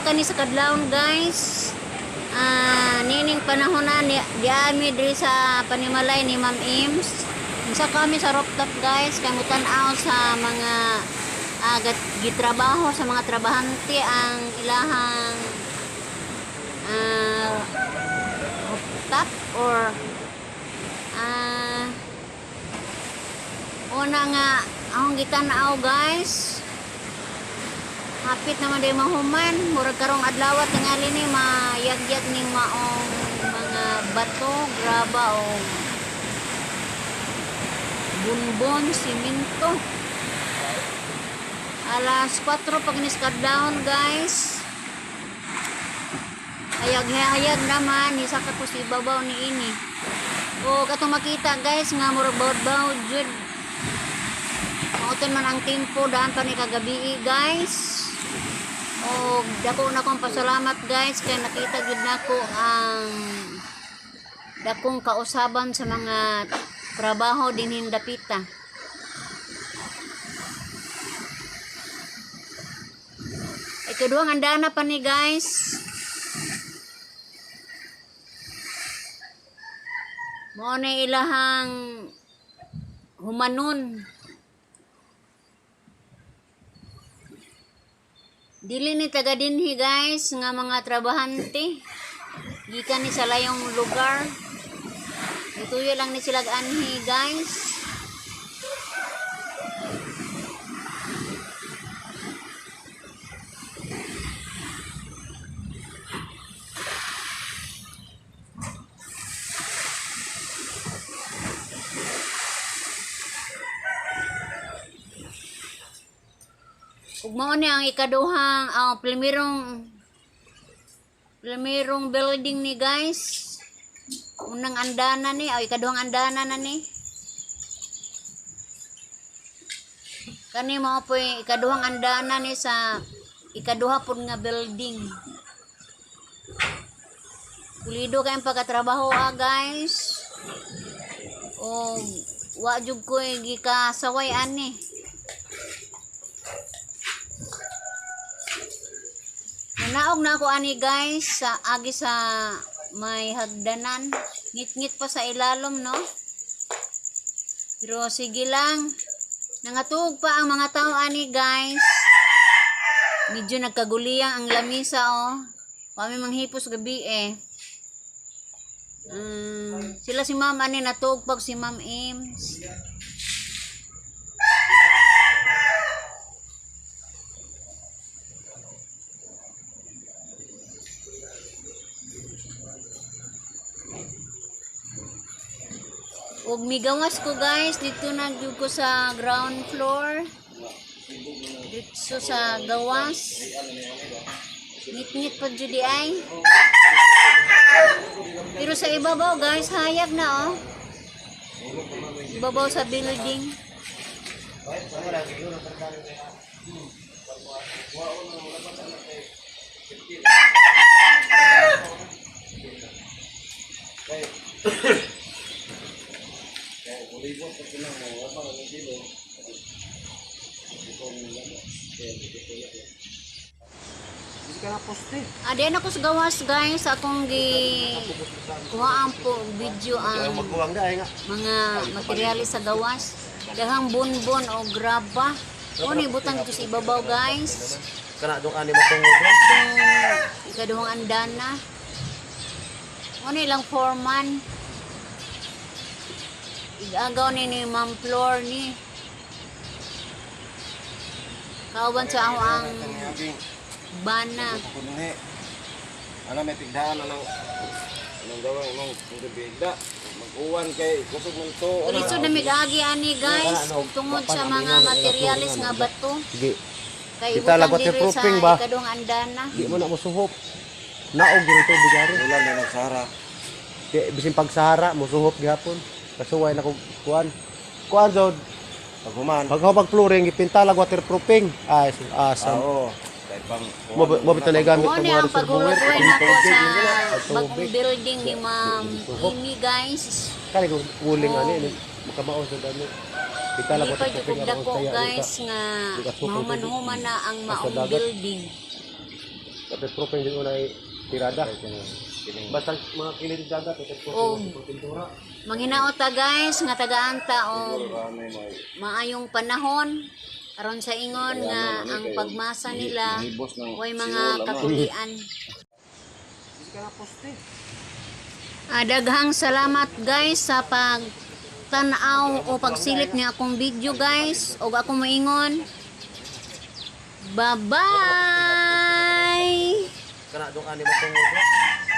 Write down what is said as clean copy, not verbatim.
kani sa kadlawon guys. Nining panahon na di ami diri sa panimalay ni Ma'am Ims. Unsa kami sa rooftop guys, kay mutan-aw sa mga gitrabaho sa mga trabahante ang ilahang rooftop or una nga akong gitan-aw guys. Hapit naman din mahuman, murag karong adlaw tingali ni mayagyag ning maong mga bato, graba o bunbon, simento. Alas 4 pag niskadlaon guys. Hayag naman, isa ka po si ibabaw ni ini. O katong makita guys nga murag bawd-bawd jud. Mauton man ang tempo daan pa ni kagabi guys. O dako na kong pasalamat guys kay nakita gud nako ang dakong kausaban sa mga trabaho dinhin dapita. Ikaduhang andana pa ni guys. Mo na ilahang humanon. Dili ni taga dinhi guys nga mga trabahante. Gikan ni sa layong lugar. Ituyo lang ni sila anhi guys. Ug mao ni ang ikaduhang primerong building ni guys. Unang andana ni ikaduhang andana na ni. Kani mao po ikaduhang andana ni sa ikaduha pud nga building. Pulido kay pagkatrabaho guys. O wa jud ko gikasaway ani. Naog na ako ani guys sa agi sa may hagdanan. Ngit-ngit pa sa ilalom no. Pero sige lang. Nangatug pa ang mga tao ani guys. Medyo nagkaguliyang ang lamisa oh. Kami manghipos gabi sila si Ma'am ani natug pag si Ma'am Ims. Ug migawas ko guys dito nagyug ko sa ground floor. Dito sa gawas. Ngit-ngit pa jud ay. Pero sa ibabaw guys hayag na oh. Ibabaw sa building. Adi na ko sa gawas guys akong kuhaan po video ang mga materyales sa gawas. Dahang bunbon o graba. O ni butang dito sa ibabaw guys. Kana dong ani matungod. Ikaduhang andana. O ni lang foreman. Igagaw ni Ma'am Floor ni. Kauban sa ako ang bana. Ano may tigdaan anong gawin mong bigda mag-uwan kay kusog man to. Lisod na midagi ani guys tungod sa mga materyales nga bato. Sige. Kay Kita butang lagot diri proofing sa ba? ikaduhang andana. Di mo na musuhop. Naog gyud to bigari. Ulan na nagsara. Di bisin pag Sahara musuhop gihapon. Kasuway na ko kuan. Kuan jud. Paghuman. Pag flooring ipintalag waterproofing. Ay asam. Oo. Kahit pang Mo bitaw na gamit O ang ni mga ang reservoir. pagulutuin ako sa bagong Tubig. building ni Ma'am Amy guys. Kali ko wuling ani makamao sa dami. Ipintalag Hindi pa dito waterproofing dako guys nga mahuman-human na ang maong building. waterproofing din unay tirada. Basta mga kilid dagat Oh. waterproofing pintura. Manghinaota guys nga tagaanta og Siguro ano may maayong panahon aron sa ingon nga ang pagmasa nila hibos ng way mga sinol, ano. kakulian. Daghang salamat guys sa pagtanaw o pagsilip ni akong video guys og akong maingon. Bye-bye! Kana dong ani mo tungod.